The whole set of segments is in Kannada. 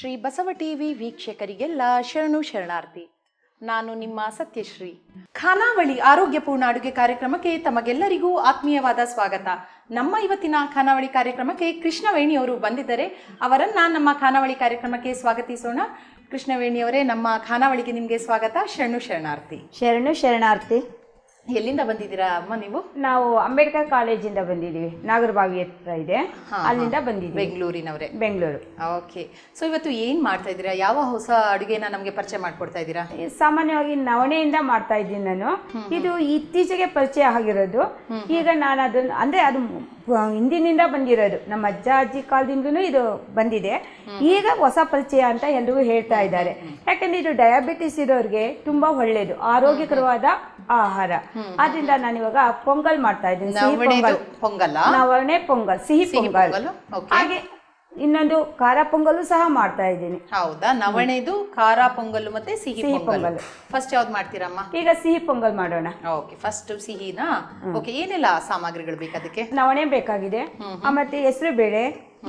ಶ್ರೀ ಬಸವ ಟಿವಿ ವೀಕ್ಷಕರಿಗೆಲ್ಲ ಶರಣು ಶರಣಾರ್ಥಿ. ನಾನು ನಿಮ್ಮ ಸತ್ಯಶ್ರೀ. ಖಾನಾವಳಿ ಆರೋಗ್ಯಪೂರ್ಣ ಅಡುಗೆ ಕಾರ್ಯಕ್ರಮಕ್ಕೆ ತಮಗೆಲ್ಲರಿಗೂ ಆತ್ಮೀಯವಾದ ಸ್ವಾಗತ. ನಮ್ಮ ಇವತ್ತಿನ ಖಾನಾವಳಿ ಕಾರ್ಯಕ್ರಮಕ್ಕೆ ಕೃಷ್ಣವೇಣಿಯವರು ಬಂದಿದ್ದಾರೆ. ಅವರನ್ನ ನಮ್ಮ ಖಾನಾವಳಿ ಕಾರ್ಯಕ್ರಮಕ್ಕೆ ಸ್ವಾಗತಿಸೋಣ. ಕೃಷ್ಣವೇಣಿಯವರೇ, ನಮ್ಮ ಖಾನಾವಳಿಗೆ ನಿಮಗೆ ಸ್ವಾಗತ. ಶರಣು ಶರಣಾರ್ಥಿ. ಶರಣು ಶರಣಾರ್ಥಿ. ಎಲ್ಲಿಂದ ಬಂದಿದ್ದೀರಾ ಅಮ್ಮ ನೀವು? ನಾವು ಅಂಬೇಡ್ಕರ್ ಕಾಲೇಜಿಂದ ಬಂದಿದ್ದೀವಿ. ನಾಗರಬಾವಿ ಹತ್ರ ಇದೆ, ಅಲ್ಲಿಂದ ಬಂದಿದ್ದೀವಿ. ಬೆಂಗಳೂರಿನವರೇ? ಬೆಂಗಳೂರು. ಓಕೆ. ಸೊ ಇವತ್ತು ಏನ್ ಮಾಡ್ತಾ ಇದ್ದೀರಾ? ಯಾವ ಹೊಸ ಅಡುಗೆನ ನಮಗೆ ಪರಿಚಯ ಮಾಡ್ಕೊಡ್ತಾ ಇದ್ದೀರಾ? ಸಾಮಾನ್ಯವಾಗಿ ನವಣೆಯಿಂದ ಮಾಡ್ತಾ ಇದ್ದೀನಿ ನಾನು. ಇದು ಇತ್ತೀಚೆಗೆ ಪರಿಚಯ ಆಗಿರೋದು. ಈಗ ನಾನು ಅದನ್ನು ಅಂದ್ರೆ ಅದು ಹಿಂದಿನಿಂದ ಬಂದಿರೋದು, ನಮ್ಮ ಅಜ್ಜ ಅಜ್ಜಿ ಕಾಲದಿಂದನೂ ಇದು ಬಂದಿದೆ. ಈಗ ಹೊಸ ಪರಿಚಯ ಅಂತ ಎಲ್ರಿಗೂ ಹೇಳ್ತಾ ಇದ್ದಾರೆ. ಯಾಕಂದ್ರೆ ಇದು ಡಯಾಬಿಟಿಸ್ ಇರೋರಿಗೆ ತುಂಬಾ ಒಳ್ಳೇದು, ಆರೋಗ್ಯಕರವಾದ ಆಹಾರ. ಆದ್ರಿಂದ ನಾನು ಇವಾಗ ಪೊಂಗಲ್ ಮಾಡ್ತಾ ಇದ್ದೀನಿ. ನವಣೆ ಪೊಂಗಲ್, ಸಿಹಿ ಪೊಂಗಲ್. ಹಾಗೆ ಇನ್ನೊಂದು ಖಾರ ಪೊಂಗಲು ಸಹ ಮಾಡ್ತಾ ಇದ್ದೀನಿ. ಹೌದಾ? ನವಣೆದು ಖಾರ ಪೊಂಗಲ್ ಮತ್ತೆ ಸಿಹಿ ಪೊಂಗಲ್. ಫಸ್ಟ್ ಯಾವ್ದು ಮಾಡ್ತೀರಮ್ಮ? ಈಗ ಸಿಹಿ ಪೊಂಗಲ್ ಮಾಡೋಣ. ಓಕೆ, ಫಸ್ಟ್ ಸಿಹಿನಾ? ಓಕೆ. ಏನೆಲ್ಲ ಸಾಮಗ್ರಿಗಳು ಬೇಕು ಅದಕ್ಕೆ? ನವಣೆ ಬೇಕಾಗಿದೆ, ಮತ್ತೆ ಹೆಸರು ಬೇಳೆ,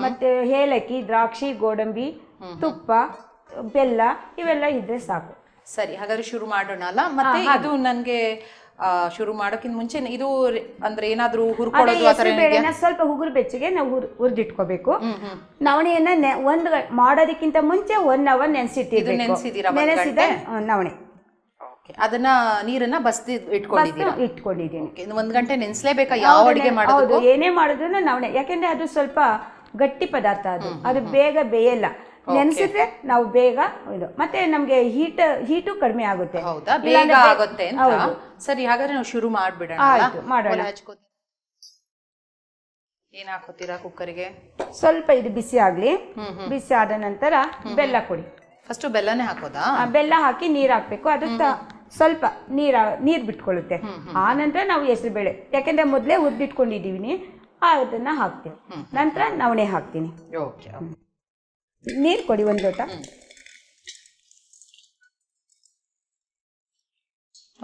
ಮತ್ತೆ ಏಲಕ್ಕಿ, ದ್ರಾಕ್ಷಿ, ಗೋಡಂಬಿ, ತುಪ್ಪ, ಬೆಲ್ಲ, ಇವೆಲ್ಲ ಇದ್ರೆ ಸಾಕು. ಸರಿ, ಹಾಗಾದ್ರೆ ಶುರು ಮಾಡೋಣ ಅಲ್ಲ? ಮತ್ತೆ ಇದು ನನ್ಗೆ ಶುರು ಮಾಡೋಕ್ಕಿಂತ ಮುಂಚೆ ಇದು ಅಂದ್ರೆ ಏನಾದ್ರೂ ಹುರ್ಕೊಳ್ಳೋದು? ಬೇಳೆನ ಸ್ವಲ್ಪ ಉಗುರು ಬೆಚ್ಚಗೆ ನಾವು ಹುರಿದಿಟ್ಕೋಬೇಕು. ನವಣೆಯನ್ನ ಒಂದು ಮಾಡೋದಕ್ಕಿಂತ ಮುಂಚೆ 1 hour ನೆನೆಸಿಟ್ಟಿರ್ಬೇಕು. ನೆನೆಸಿದ ನವಣೆ ಅದನ್ನ ನೀರನ್ನ ಬಸ್ದಿ ಇಟ್ಕೊಂಡಿದ್ದೀನಿ. 1 ಗಂಟೆ ನೆನೆಸಲೇಬೇಕಾ ಯಾವ ಅಡಿಗೆ ಮಾಡೋದು? ಏನೇ ಮಾಡಿದ್ರು ನವಣೆ, ಯಾಕೆಂದ್ರೆ ಅದು ಸ್ವಲ್ಪ ಗಟ್ಟಿ ಪದಾರ್ಥ, ಅದು ಬೇಗ ಬೇಯಲ್ಲ. ನೆನೆಸಿದ್ರೆ ನಾವು ಬೇಗ ಇದು, ಮತ್ತೆ ನಮ್ಗೆ ಹೀಟು ಕಡಿಮೆ ಆಗುತ್ತೆ. ಹೌದಾ? ಬೇಗ ಆಗುತ್ತೆ ಅಂತ. ಸರಿ, ಹಾಗಾದ್ರೆ ನಾವು ಶುರು ಮಾಡ್ಬಿಡೋಣ. ಮಾಡೋಣ. ಏನ್ ಹಾಕೋತೀರಾ ಕುಕ್ಕರ್ಗೆ? ಸ್ವಲ್ಪ ಇದು ಬಿಸಿ ಆಗ್ಲಿ. ಬಿಸಿ ಆದ ನಂತರ ಬೆಲ್ಲ ಕೊಡಿ. ಫಸ್ಟ್ ಬೆಲ್ಲನೇ ಹಾಕೋದಾ? ಬೆಲ್ಲ ಹಾಕಿ ನೀರ್ ಹಾಕ್ಬೇಕು. ಅದು ಸ್ವಲ್ಪ ನೀರ್ ಬಿಟ್ಕೊಳ್ಳುತ್ತೆ. ಆ ನಂತರ ನಾವು ಹೆಸರು ಬೇಳೆ, ಯಾಕೆಂದ್ರೆ ಮೊದ್ಲೇ ಹುರಿದಿಟ್ಕೊಂಡಿದೀವಿ, ಅದನ್ನ ಹಾಕ್ತೀನಿ. ನಂತರ ನವಣೆ ಹಾಕ್ತೀನಿ. ನೀರ್ ಕೊಡಿ 1 ಲೋಟ.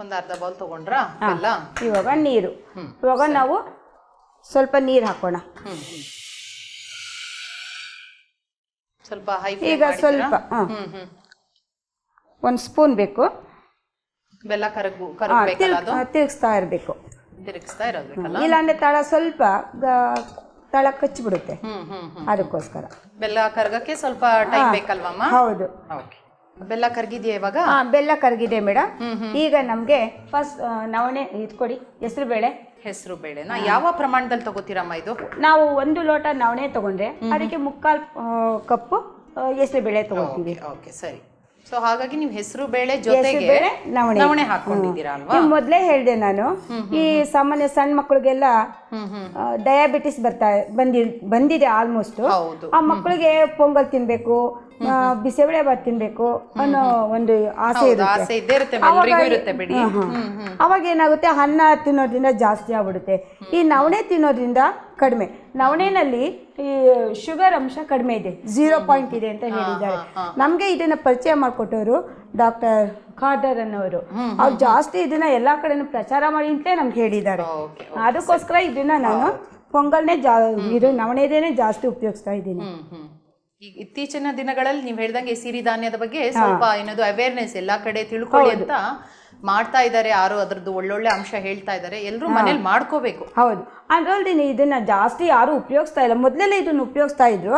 ಒಂದು ಅರ್ಧ ಬೌಲ್ ತಗೊಂಡ್ರಾ? ಇವಾಗ ನೀರು. ಇವಾಗ ನಾವು ಸ್ವಲ್ಪ ನೀರು ಹಾಕೋಣ. ಸ್ವಲ್ಪ ಹೈ. ಈಗ ಸ್ವಲ್ಪ 1 ಸ್ಪೂನ್ ಬೇಕು. ಬೆಲ್ಲ ತಿರುಗಿಸ್ತಾ ಇರಬೇಕು. ಇಲ್ಲಾಂದ್ರೆ ಸ್ವಲ್ಪ ತಳ ಕಚ್ಚಿಬಿಡುತ್ತೆ. ಅದಕ್ಕೋಸ್ಕರ ಬೆಲ್ಲ ಕರಗಕ್ಕೆ ಸ್ವಲ್ಪ ಟೈಮ್ ಬೇಕಲ್ವಮ್ಮ? ಹೌದು. ಬೆಲ್ಲ ಕರಗಿದೆಯಾ ಇವಾಗ? ಬೆಲ್ಲ ಕರಗಿದೆ ಮೇಡಮ್. ಈಗ ನಮ್ಗೆ ಫಸ್ಟ್ ನವಣೆ ಇಟ್ಕೊಡಿ. ಹೆಸರು ಬೇಳೆನ ಯಾವ ಪ್ರಮಾಣದಲ್ಲಿ ತಗೋತೀರಮ್ಮ ಇದು? ನಾವು 1 ಲೋಟ ನವಣೆ ತಗೊಂಡ್ರೆ ಅದಕ್ಕೆ 3/4 ಕಪ್ ಹೆಸರು ಬೇಳೆ ತಗೋತೀವಿ. ಓಕೆ, ಸರಿ. ಸೊ ಹಾಗಾಗಿ ನೀವು ಹೆಸರು ಬೇಳೆ ಜೊತೆಗೆ ನವಣೆ ಹಾಕೊಂಡಿದ್ದೀರಾ ಅಲ್ವಾ? ಮೊದ್ಲೇ ಹೇಳ್ದೆ ನಾನು, ಈ ಸಾಮಾನ್ಯ ಸಣ್ಣ ಮಕ್ಕಳಿಗೆಲ್ಲ ಡಯಾಬಿಟಿಸ್ ಬಂದಿದೆ ಆಲ್ಮೋಸ್ಟ್. ಆ ಮಕ್ಕಳಿಗೆ ಪೊಂಗಲ್ ತಿನ್ಬೇಕು, ಬಿಸಿಬೇಳೆ ಬಾತ್ ತಿನ್ಬೇಕು ಅನ್ನೋ ಒಂದು ಆಸೆ ಇರುತ್ತೆ. ಅವಾಗ ಏನಾಗುತ್ತೆ, ಅನ್ನ ತಿನ್ನೋದ್ರಿಂದ ಜಾಸ್ತಿ ಆಗ್ಬಿಡುತ್ತೆ. ಈ ನವಣೆ ತಿನ್ನೋದ್ರಿಂದ ಕಡಿಮೆ. ನವಣೆನಲ್ಲಿ ಈ ಶುಗರ್ ಅಂಶ ಕಡಿಮೆ ಇದೆ, 0 ಇದೆ ಅಂತ ಹೇಳಿದ್ದಾರೆ. ನಮ್ಗೆ ಇದನ್ನ ಪರಿಚಯ ಮಾಡಿಕೊಟ್ಟವರು ಡಾಕ್ಟರ್ ಖಾದರ್ ಅನ್ನೋರು. ಅವ್ರು ಜಾಸ್ತಿ ಇದನ್ನ ಎಲ್ಲಾ ಕಡೆನೂ ಪ್ರಚಾರ ಮಾಡಿ ಅಂತ ನಮ್ಗೆ ಹೇಳಿದ್ದಾರೆ. ಅದಕ್ಕೋಸ್ಕರ ಇದನ್ನ ನಾನು ಪೊಂಗಲ್ನೇ ನವಣೆದೇನೆ ಜಾಸ್ತಿ ಉಪಯೋಗಿಸ್ತಾ ಇದ್ದೀನಿ. ಈಗ ಇತ್ತೀಚಿನ ದಿನಗಳಲ್ಲಿ ನೀವು ಹೇಳ್ದಂಗೆ ಸಿರಿಧಾನ್ಯದ ಬಗ್ಗೆ ಸ್ವಲ್ಪ ಏನದು ಅವೇರ್ನೆಸ್ ಎಲ್ಲಾ ಕಡೆ ತಿಳ್ಕೊಳ್ಳಿ ಅಂತ ಮಾಡ್ತಾ ಇದ್ದಾರೆ. ಯಾರು ಅದ್ರದ್ದು ಒಳ್ಳೊಳ್ಳೆ ಅಂಶ ಹೇಳ್ತಾ ಇದ್ದಾರೆ, ಎಲ್ಲರೂ ಮನೇಲಿ ಮಾಡ್ಕೋಬೇಕು. ಹೌದು. ಅದ್ರಲ್ದಿ ಇದನ್ನ ಜಾಸ್ತಿ ಯಾರು ಉಪಯೋಗಿಸ್ತಾ ಇಲ್ಲ. ಮೊದ್ಲೆಲ್ಲ ಇದನ್ನ ಉಪಯೋಗಿಸ್ತಾ ಇದ್ರು.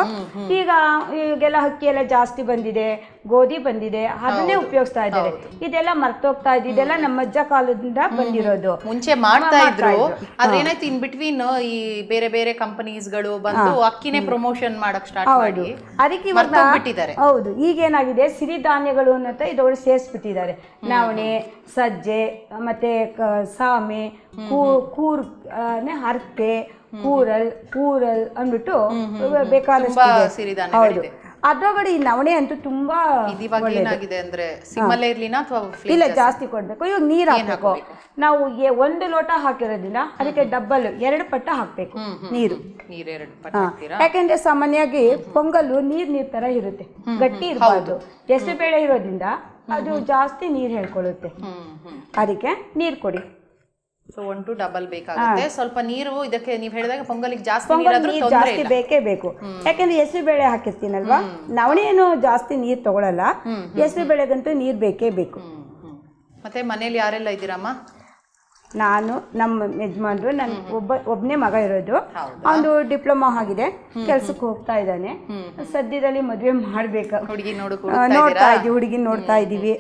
ಈಗೆಲ್ಲ ಅಕ್ಕಿ ಎಲ್ಲ ಜಾಸ್ತಿ ಬಂದಿದೆ, ಗೋಧಿ ಬಂದಿದೆ, ಅದನ್ನೇ ಉಪಯೋಗಿಸ್ತಾ ಇದ್ದಾರೆ. ಇದೆಲ್ಲ ಮರ್ತೋಗ್ತಾ ಇದೆ. ಇದೆಲ್ಲ ನಮ್ಮ ಅಜ್ಜ ಕಾಲದಿಂದ ಬಂದಿರೋದು. ಮುಂಚೆ ಮಾಡ್ತಾ ಇದ್ರು, ಆದ್ರೆ ಏನಾಯ್ತು, ಇನ್ ಬಿಟ್ವೀನ್ ಈ ಬೇರೆ ಬೇರೆ ಕಂಪನೀಸ್ಗಳು ಬಂದು ಅಕ್ಕಿನೇ ಪ್ರಮೋಷನ್ ಮಾಡಕ್ ಸ್ಟಾರ್ಟ್ ಮಾಡಿ ಅದಕ್ಕೆ ಬಿಟ್ಟಿದ್ದಾರೆ. ಹೌದು. ಈಗೇನಾಗಿದೆ, ಸಿರಿಧಾನ್ಯಗಳು ಅಂತ ಇದೊಳಗೆ ಸೇರಿಸ್ಬಿಟ್ಟಿದ್ದಾರೆ. ನವಣೆ, ಸಜ್ಜೆ, ಮತ್ತೆ ಸಾಮೆ, ಹರಕೆ, ಕೂರಲ್ ಅಂದ್ಬಿಟ್ಟು ಬೇಕಾದಷ್ಟು. ಹೌದು. ಅದ್ರೊಳಗಡೆ ಈ ನವಣೆ ಅಂತೂ ತುಂಬಾ ಇಲ್ಲ, ಜಾಸ್ತಿ ಕೊಡ್ಬೇಕು. ಇವಾಗ ನೀರ್ ಹಾಕ್ಬೇಕು. ನಾವು 1 ಲೋಟ ಹಾಕಿರೋದ್ರಿಂದ ಅದಕ್ಕೆ ಡಬ್ಬಲ್ 2 ಪಟ್ಟ ಹಾಕ್ಬೇಕು ನೀರು. ಯಾಕೆಂದ್ರೆ ಸಾಮಾನ್ಯವಾಗಿ ಪೊಂಗಲ್ಲು ನೀರ್ ತರ ಇರುತ್ತೆ, ಗಟ್ಟಿ ಇರಬಾರ್ದು. ಹೆಸರು ಬೇಳೆ ಇರೋದ್ರಿಂದ ಅದು ಜಾಸ್ತಿ ನೀರ್ ಹೇಳ್ಕೊಳ್ಳುತ್ತೆ. ಅದಕ್ಕೆ ನೀರ್ ಕೊಡಿ. ಸೊ 1 to ಡಬಲ್ ಬೇಕಾಗುತ್ತೆ. ಸ್ವಲ್ಪ ನೀರು ಇದಕ್ಕೆ ನೀವು ಹೇಳಿದಾಗ ಪೊಂಗಲಿಗೆ ಜಾಸ್ತಿ ಪೊಂಗಲ್ ನೀರು ಜಾಸ್ತಿ ಬೇಕೇ ಬೇಕು. ಯಾಕಂದ್ರೆ ಹೆಸರು ಬೇಳೆ ಹಾಕಿರ್ತೀನಲ್ವಾ, ನವಣೆ ಏನು ಜಾಸ್ತಿ ನೀರು ತಗೊಳಲ್ಲ, ಹೆಸರು ಬೇಳೆಗಂತೂ ನೀರು ಬೇಕೇ ಬೇಕು. ಮತ್ತೆ ಮನೇಲಿ ಯಾರೆಲ್ಲ ಇದ್ದೀರಮ್ಮ? ನಾನು, ನಮ್ಮ ಯಜಮಾನ್ರು, ನನ್ನ ಒಬ್ಬನೇ ಮಗ ಇರೋದು. ಅವನು ಡಿಪ್ಲೊಮಾ ಆಗಿದೆ, ಕೆಲ್ಸಕ್ಕೆ ಹೋಗ್ತಾ ಇದ್ದಾನೆ. ಸದ್ಯದಲ್ಲಿ ಮದುವೆ ಮಾಡ್ಬೇಕು, ನೋಡ್ತಾ ಇದ್ದೀವಿ, ಹುಡುಗಿನ ನೋಡ್ತಾ ಇದ್ದೀವಿ.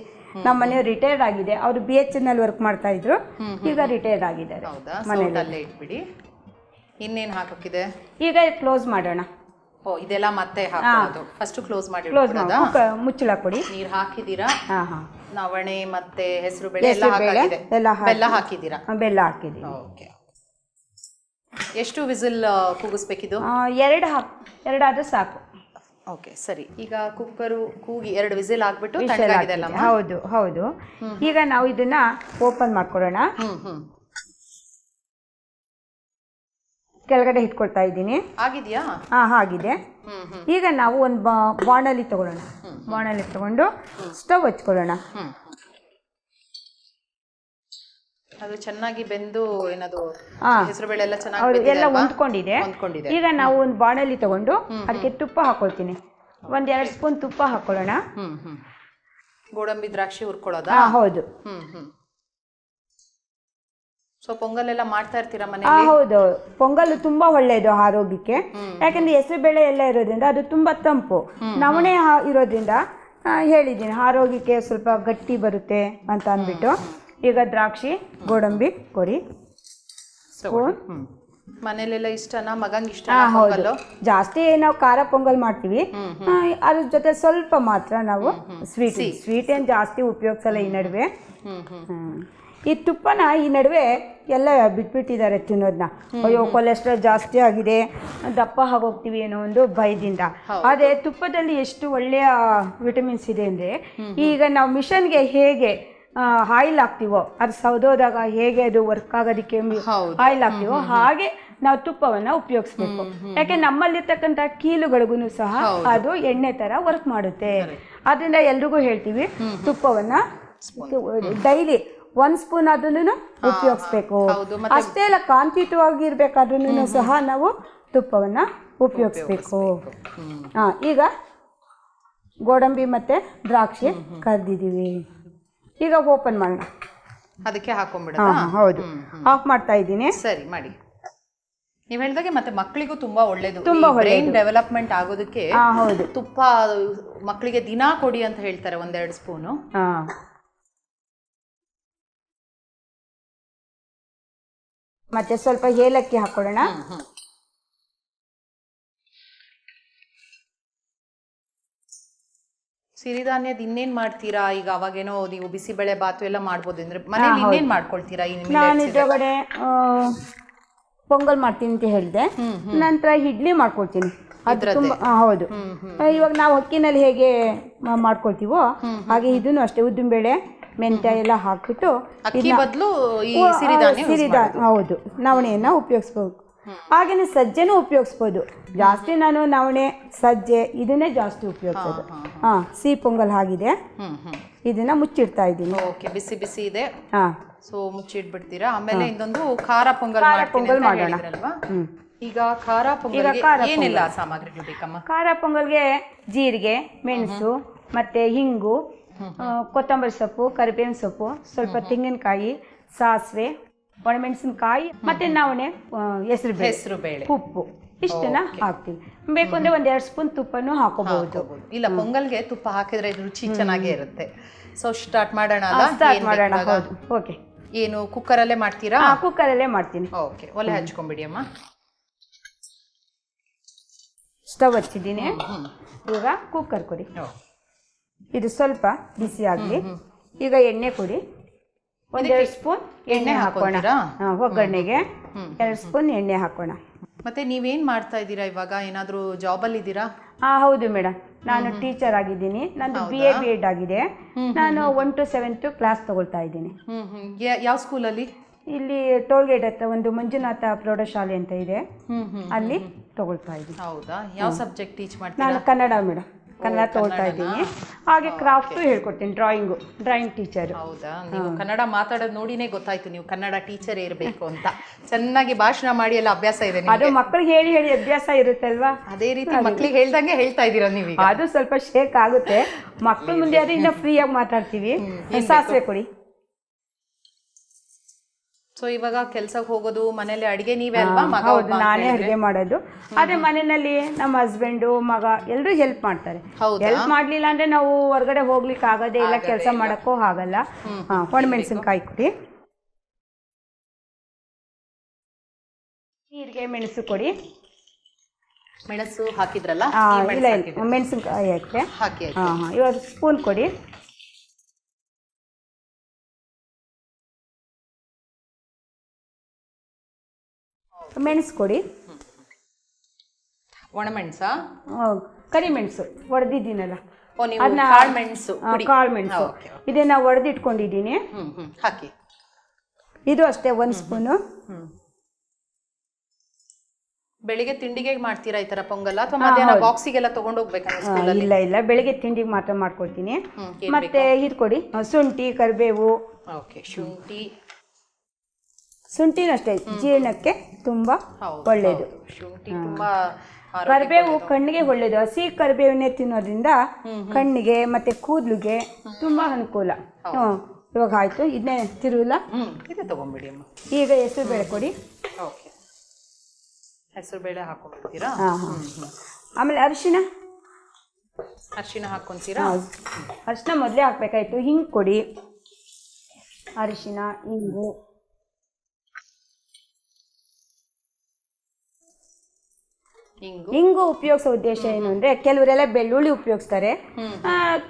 ನಮ್ಮ ಮನೆಯವ್ರು ರಿಟೈರ್ಡ್ ಆಗಿದೆ, ಅವರು BHNL ವರ್ಕ್ ಮಾಡ್ತಾ ಇದ್ರು, ಈಗ ರಿಟೈರ್ಡ್ ಆಗಿದ್ದಾರೆ. ಮನೆಯಲ್ಲೇ ಇಟ್ಬಿಡಿ. ಇನ್ನೇನು ಹಾಕೋಕಿದೆ ಈಗ? ಕ್ಲೋಸ್ ಮಾಡೋಣ. ಇದೆಲ್ಲ ಮತ್ತೆ ಹಾಕೋದು. ಫಸ್ಟ್ ಕ್ಲೋಸ್ ಮಾಡಿ ಮುಚ್ಚಳ ಕೊಡಿ. ನೀರು ಹಾಕಿದೀರಾ? ನವಣೆ ಮತ್ತೆ ಹೆಸರು ಬೇಳೆ ಬೆಲ್ಲ ಹಾಕಿದೀರಾ? ಬೆಲ್ಲ ಹಾಕಿದೀವಿ. ಓಕೆ. ಎಷ್ಟು ವಿಸಿಲ್ ಕೂಗಿಸ್ಬೇಕಿದು? 2 ಆದ್ರೂ ಸಾಕು. ಓಕೆ ಸರಿ. ಈಗ ಕುಕ್ಕರು ಕೂಗಿ 2 ವಿಸಿಲ್ ಆಗ್ಬಿಟ್ಟು ತಣ್ಣಗಾಗಿದೆಲ್ಲ? ಹೌದು ಹೌದು. ಈಗ ನಾವು ಇದನ್ನ ಓಪನ್ ಮಾಡ್ಕೊಳ್ಳೋಣ. ಕೆಳಗಡೆ ಇಟ್ಕೊಳ್ತಾ ಇದ್ದೀನಿ. ಆಗಿದೆಯಾ? ಆಗಿದೆ. ಈಗ ನಾವು ಒಂದು ಬಾಣಲಿ ತಗೊಳ್ಳೋಣ. ಬಾಣಲಿ ತಗೊಂಡು ಸ್ಟವ್ ಹಚ್ಕೊಳ್ಳೋಣ. ಅದು ಚೆನ್ನಾಗಿ ಬೆಂದು ಏನದು ಹೆಸರು ಬೇಳೆ ಎಲ್ಲ ಚೆನ್ನಾಗಿ ಎಲ್ಲ ಹೊಂದ್ಕೊಂಡಿದೆ. ಈಗ ನಾವು ಒಂದು ಬಾಣಲಿ ತಗೊಂಡು ಅದಕ್ಕೆ ತುಪ್ಪ ಹಾಕೊಳ್ತೀನಿ. 1-2 ಸ್ಪೂನ್ ತುಪ್ಪ ಹಾಕೊಳ್ಳೋಣ. ಗೋಡಂಬಿ ದ್ರಾಕ್ಷಿ ಹುರ್ಕೊಳ್ಳೋದಾ? ಹೌದು. ಸೊ ಪೊಂಗಲ್ ಎಲ್ಲ ಮಾಡ್ತಾ ಇರ್ತೀರಾ ಮನೆಯಲ್ಲಿ? ಹೌದು. ಪೊಂಗಲ್ ತುಂಬಾ ಒಳ್ಳೆಯದು ಆರೋಗ್ಯಕ್ಕೆ. ಯಾಕಂದ್ರೆ ಹೆಸರು ಬೇಳೆ ಎಲ್ಲ ಇರೋದ್ರಿಂದ ಅದು ತುಂಬಾ ತಂಪು. ನವಣೆ ಇರೋದ್ರಿಂದ ಹೇಳಿದ್ದೀನಿ ಆರೋಗ್ಯಕ್ಕೆ ಸ್ವಲ್ಪ ಗಟ್ಟಿ ಬರುತ್ತೆ ಅಂತ ಅಂದ್ಬಿಟ್ಟು. ಈಗ ದ್ರಾಕ್ಷಿ, ಗೋಡಂಬಿ ಕೊಡಿ. ಮನೇಲೆಲ್ಲ ಇಷ್ಟನಾ? ಮಗಂಗೆ ಇಷ್ಟ? ಹೌದು. ಜಾಸ್ತಿ ನಾವು ಖಾರ ಪೊಂಗಲ್ ಮಾಡ್ತೀವಿ, ಅದ್ರ ಜೊತೆ ಸ್ವಲ್ಪ ಮಾತ್ರ ನಾವು ಸ್ವೀಟ್ ಏನು ಜಾಸ್ತಿ ಉಪಯೋಗಿಸಲ್ಲ ಈ ನಡುವೆ. ಈ ತುಪ್ಪನ ಈ ನಡುವೆ ಎಲ್ಲ ಬಿಟ್ಬಿಟ್ಟಿದ್ದಾರೆ ತಿನ್ನೋದನ್ನ. ಅಯ್ಯೋ ಕೊಲೆಸ್ಟ್ರಾಲ್ ಜಾಸ್ತಿ ಆಗಿದೆ, ದಪ್ಪ ಆಗೋಗ್ತೀವಿ ಅನ್ನೋ ಒಂದು ಭಯದಿಂದ. ಆದರೆ ತುಪ್ಪದಲ್ಲಿ ಎಷ್ಟು ಒಳ್ಳೆಯ ವಿಟಮಿನ್ಸ್ ಇದೆ ಅಂದರೆ, ಈಗ ನಾವು ಮಿಷನ್ಗೆ ಹೇಗೆ ಆಯಿಲ್ ಹಾಕ್ತೀವೋ, ಅದು ಸೌದೋದಾಗ ಹೇಗೆ ಅದು ವರ್ಕ್ ಆಗೋದಕ್ಕೆ ಆಯಿಲ್ ಹಾಕ್ತೀವೋ ಹಾಗೆ ನಾವು ತುಪ್ಪವನ್ನು ಉಪಯೋಗಿಸ್ಬೇಕು. ಯಾಕೆ ನಮ್ಮಲ್ಲಿರ್ತಕ್ಕಂಥ ಕೀಲುಗಳಿಗೂ ಸಹ ಅದು ಎಣ್ಣೆ ಥರ ವರ್ಕ್ ಮಾಡುತ್ತೆ. ಅದರಿಂದ ಎಲ್ರಿಗೂ ಹೇಳ್ತೀವಿ ತುಪ್ಪವನ್ನು ಡೈಲಿ 1 ಸ್ಪೂನ್ ಅದನ್ನು ಉಪಯೋಗಿಸ್ಬೇಕು. ಅಷ್ಟೇ ಅಲ್ಲ, ಕಾಂತಿಯುತವಾಗಿರ್ಬೇಕಾದ್ರೂ ಸಹ ನಾವು ತುಪ್ಪವನ್ನು ಉಪಯೋಗಿಸ್ಬೇಕು. ಈಗ ಗೋಡಂಬಿ ಮತ್ತು ದ್ರಾಕ್ಷಿ ಕರ್ದಿದ್ದೀವಿ. ಈಗ ಓಪನ್ ಮಾಡೋಣ. ಅದಕ್ಕೆ ಹಾಕೊಂಡ್ಬಿಡೋಣ? ಹೌದು. ಆಫ್ ಮಾಡ್ತಾ ಇದ್ದೀನಿ. ಸರಿ ಮಾಡಿ. ನೀವು ಹೇಳಿದಾಗೆ ಮತ್ತೆ ಮಕ್ಕಳಿಗೂ ತುಂಬಾ ಒಳ್ಳೇದು, ತುಂಬಾ ಬ್ರೈನ್ ಡೆವಲಪ್ಮೆಂಟ್ ಆಗೋದಕ್ಕೆ. ಹೌದು. ತುಪ್ಪ ಮಕ್ಕಳಿಗೆ ದಿನಾ ಕೊಡಿ ಅಂತ ಹೇಳ್ತಾರೆ, 1-2 ಸ್ಪೂನು. ಮತ್ತೆ ಸ್ವಲ್ಪ ಏಲಕ್ಕಿ ಹಾಕೊಳ್ಳೋಣ. ಸಿರಿಧಾನ್ಯದ ಇನ್ನೇನ್ ಮಾಡ್ತೀರಾ ಈಗ? ಅವಾಗೇನೋ ನೀವು ಬಿಸಿಬೇಳೆ ಬಾತು ಎಲ್ಲ ಮಾಡ್ಬೋದು ಅಂದ್ರೆ ಮನೇಲಿ ಇನ್ನೇನ್ ಮಾಡ್ಕೊಳ್ತೀರಾ? ನಾನು ಇದ್ರೊಳಗಡೆ ಪೊಂಗಲ್ ಮಾಡ್ತೀನಿ ಅಂತ ಹೇಳಿದೆ, ನಂತರ ಇಡ್ಲಿ ಮಾಡ್ಕೊಳ್ತೀನಿ. ಅದು ತುಂಬ ಹೌದು. ಇವಾಗ ನಾವು ಅಕ್ಕಿನಲ್ಲಿ ಹೇಗೆ ಮಾಡ್ಕೊಳ್ತೀವೋ ಹಾಗೆ ಇದನ್ನು ಅಷ್ಟೇ, ಉದ್ದಿನಬೇಳೆ ಮೆಂತ್ಯ ಎಲ್ಲ ಹಾಕ್ಬಿಟ್ಟು ಸಿರಿಧಾನ್ಯ ಹೌದು ನವಣೆಯನ್ನು ಉಪಯೋಗಿಸ್ಬೋದು. ಹಾಗೆಯೇ ಸಜ್ಜೆನೂ ಉಪಯೋಗಿಸ್ಬೋದು. ಜಾಸ್ತಿ ನಾನು ನವಣೆ, ಸಜ್ಜೆ ಇದನ್ನೇ ಜಾಸ್ತಿ ಉಪಯೋಗಿಸೋದು. ಸಿಹಿ ಪೊಂಗಲ್ ಆಗಿದೆ, ಇದನ್ನ ಮುಚ್ಚಿಡ್ತಾ ಇದ್ದೀನಿ. ಓಕೆ, ಬಿಸಿ ಬಿಸಿ ಇದೆ. ಸೊ ಮುಚ್ಚಿಟ್ಬಿಡ್ತೀರಾ. ಆಮೇಲೆ ಇನ್ನೊಂದು ಖಾರ ಪೊಂಗಲ್ ಮಾಡೋಣ. ಈಗ ಖಾರ ಪೊಂಗಲ್ಗೆ ಏನೆಲ್ಲ ಸಾಮಗ್ರಿಗಳು ಬೇಕಮ್ಮ? ಖಾರ ಪೊಂಗಲ್ಗೆ ಜೀರಿಗೆ, ಮೆಣಸು, ಮತ್ತೆ ಹಿಂಗು, ಕೊತ್ತಂಬರಿ ಸೊಪ್ಪು, ಕರಿಬೇವಿನ ಸೊಪ್ಪು, ಸ್ವಲ್ಪ ತೆಂಗಿನಕಾಯಿ, ಸಾಸಿವೆ, ಒಣಮೆಣಸಿನಕಾಯಿ, ಮತ್ತೆ ನವಣೆ, ಹೆಸರು ಬೇಳೆ, ಉಪ್ಪು, ಇಷ್ಟನ್ನ ಹಾಕ್ತೀವಿ. ಬೇಕು ಅಂದ್ರೆ 1-2 ಸ್ಪೂನ್ ತುಪ್ಪನೂ ಹಾಕೋಬಹುದು. ಇಲ್ಲ, ಪೊಂಗಲ್ಗೆ ತುಪ್ಪ ಹಾಕಿದ್ರೆ ರುಚಿ ಚೆನ್ನಾಗೇ ಇರುತ್ತೆ. ಸೊ ಸ್ಟಾರ್ಟ್ ಮಾಡೋಣ? ಸ್ಟಾರ್ಟ್ ಮಾಡೋಣ. ಹೌದು. ಓಕೆ. ಏನು ಕುಕ್ಕರಲ್ಲೇ ಮಾಡ್ತೀರಾ? ಕುಕ್ಕರಲ್ಲೇ ಮಾಡ್ತೀನಿ. ಓಕೆ, ಒಲೆ ಹಚ್ಕೊಂಡ್ಬಿಡಿ ಅಮ್ಮ. ಸ್ಟವ್ ಹಚ್ಚಿದ್ದೀನಿ. ಈಗ ಕುಕ್ಕರ್ ಕೊಡಿ. ಇದು ಸ್ವಲ್ಪ ಬಿಸಿ ಆಗಲಿ. ಈಗ ಎಣ್ಣೆ ಕೊಡಿ. 1-2 ಸ್ಪೂನ್ ಎಣ್ಣೆ ಹಾಕೋಣ. ಒಗ್ಗರಣೆಗೆ 2 ಸ್ಪೂನ್ ಎಣ್ಣೆ ಹಾಕೋಣ. ಮತ್ತೆ ನೀವೇನ್ ಮಾಡ್ತಾ ಇದ್ದೀರಾ ಇವಾಗ? ಏನಾದರೂ ಜಾಬಲ್ಲಿ ಇದ್ದೀರಾ? ಹೌದು ಮೇಡಮ್, ನಾನು ಟೀಚರ್ ಆಗಿದ್ದೀನಿ. ನಂದು BA B.Ed ಆಗಿದೆ. ನಾನು 1 to 7 ಕ್ಲಾಸ್ ತಗೊಳ್ತಾ ಇದ್ದೀನಿ. ಯಾವ ಸ್ಕೂಲಲ್ಲಿ? ಇಲ್ಲಿ ಟೋಲ್ ಗೇಟ್ ಹತ್ರ ಒಂದು ಮಂಜುನಾಥ ಪ್ರೌಢಶಾಲೆ ಅಂತ ಇದೆ, ಅಲ್ಲಿ ತಗೊಳ್ತಾ ಇದ್ದೀನಿ. ಹೌದಾ? ಯಾವ ಸಬ್ಜೆಕ್ಟ್ ಟೀಚ್ ಮಾಡ್ತೀರಾ? ನಾನು ಕನ್ನಡ ಮೇಡಮ್, ಕನ್ನಡ ತಗೊಳ್ತಾ ಇದ್ದೀನಿ. ಹಾಗೆ ಕ್ರಾಫ್ಟು ಹೇಳ್ಕೊಡ್ತೀನಿ, ಡ್ರಾಯಿಂಗ್ ಟೀಚರು. ಹೌದಾ, ನೀವು ಕನ್ನಡ ಮಾತಾಡೋದು ನೋಡಿನೇ ಗೊತ್ತಾಯ್ತು ನೀವು ಕನ್ನಡ ಟೀಚರ್ ಇರಬೇಕು ಅಂತ. ಚೆನ್ನಾಗಿ ಭಾಷಣ ಮಾಡಿ ಎಲ್ಲ ಅಭ್ಯಾಸ ಇದೆ ಅದು ಮಕ್ಕಳಿಗೆ ಹೇಳಿ ಹೇಳಿ ಅಭ್ಯಾಸ ಇರುತ್ತಲ್ವಾ, ಅದೇ ರೀತಿ ಮಕ್ಳಿಗೆ ಹೇಳ್ದಂಗೆ ಹೇಳ್ತಾ ಇದ್ದೀರಾ ನೀವು. ಅದು ಸ್ವಲ್ಪ ಶೇಕ್ ಆಗುತ್ತೆ, ಮಕ್ಕಳ ಮುಂದೆ ಆದ್ರೆ ಇನ್ನ ಫ್ರೀಯಾಗಿ ಮಾತಾಡ್ತೀವಿ. ಸಾಸಿವೆ ಕೊಡಿ. ಸೊ ಇವಾಗ ಕೆಲ್ಸಕ್ಕೆ ಹೋಗೋದು, ಮನೇಲಿ ಅಡಿಗೆ ನೀವೇ ಅಲ್ವಾ? ಹೌದು, ನಾನೇ ಅಡುಗೆ ಮಾಡೋದು. ಅದೇ ಮನೆಯಲ್ಲಿ ನಮ್ಮ ಹಸ್ಬೆಂಡು ಮಗ ಎಲ್ಲರೂ ಹೆಲ್ಪ್ ಮಾಡ್ತಾರೆ. ಹೆಲ್ಪ್ ಮಾಡ್ಲಿಲ್ಲ ಅಂದ್ರೆ ನಾವು ಹೊರಗಡೆ ಹೋಗ್ಲಿಕ್ಕೆ ಆಗೋದೇ ಇಲ್ಲ, ಕೆಲಸ ಮಾಡಕ್ಕೂ ಆಗಲ್ಲ. ಒಣಮೆಣಸಿನ್ಕಾಯಿ ಕೊಡಿ, ಜೀರಿಗೆ ಮೆಣಸು ಕೊಡಿ. ಮೆಣಸು ಹಾಕಿದ್ರಲ್ಲ? ಇಲ್ಲ ಇಲ್ಲ, ಮೆಣಸಿನ್ಕಾಯಿ ಹಾಕಿ. ಇವಾಗ ಸ್ಪೂನ್ ಕೊಡಿ. ಮೆಣಸು ಕೊಡಿ. ಒಣಮೆಣಸ? ಕರಿಮೆಣಸು ಹೊಡೆದಿದ್ದೀನಲ್ಲ ಅದನ್ನ. ಕಾಳು ಮೆಣಸು ಇದನ್ನ ಹೊಡೆದಿಟ್ಕೊಂಡಿದ್ದೀನಿ, ಹಾಕಿ. ಇದು ಅಷ್ಟೇ 1 ಸ್ಪೂನು. ಬೆಳಿಗ್ಗೆ ತಿಂಡಿಗೆ ಮಾಡ್ತೀರಾ ಈ ತರ ಪೊಂಗಲ್, ಅಥವಾ ಮಧ್ಯಾಹ್ನ ಬಾಕ್ಸಿಗೆಲ್ಲ ತಗೊಂಡೋಗ್ಬೇಕಾ? ಇಲ್ಲ ಇಲ್ಲ, ಬೆಳಿಗ್ಗೆ ತಿಂಡಿಗೆ ಮಾತ್ರ ಮಾಡ್ಕೊಡ್ತೀನಿ. ಮತ್ತೆ ಇದು ಕೊಡಿ, ಶುಂಠಿ ಕರಿಬೇವು. ಶುಂಠಿನೂ ಅಷ್ಟೇ ಜೀರ್ಣಕ್ಕೆ ತುಂಬಾ ಒಳ್ಳೇದು. ಕರಿಬೇವು ಕಣ್ಣಿಗೆ ಒಳ್ಳೇದು. ಹಸಿ ಕರಿಬೇವನ್ನೇ ತಿನ್ನೋದ್ರಿಂದ ಕಣ್ಣಿಗೆ ಮತ್ತೆ ಕೂದಲಿಗೆ ತುಂಬಾ ಅನುಕೂಲ. ಇವಾಗ ಆಯ್ತು, ಇದನ್ನೇ ತಿರುವಲ್ಲ ತಗೊಂಡ್ಬಿಡಿ. ಈಗ ಹೆಸರು ಬೇಳೆ ಕೊಡಿ. ಹೆಸರು ಬೇಳೆ ಹಾಕೊಂಡ್ಬಿಡ್ತೀರಾ? ಆಮೇಲೆ ಅರಿಶಿನ ಹಾಕೊಂತೀರಾ? ಅರಿಶಿನ ಮೊದಲೇ ಹಾಕ್ಬೇಕಾಯ್ತು. ಹಿಂಗೆ ಕೊಡಿ, ಅರಿಶಿನ, ಹಿಂಗು. ಹಿಂಗು ಉಪಯೋಗಿಸೋ ಉದ್ದೇಶ ಏನು ಅಂದರೆ, ಕೆಲವರೆಲ್ಲ ಬೆಳ್ಳುಳ್ಳಿ ಉಪಯೋಗಿಸ್ತಾರೆ,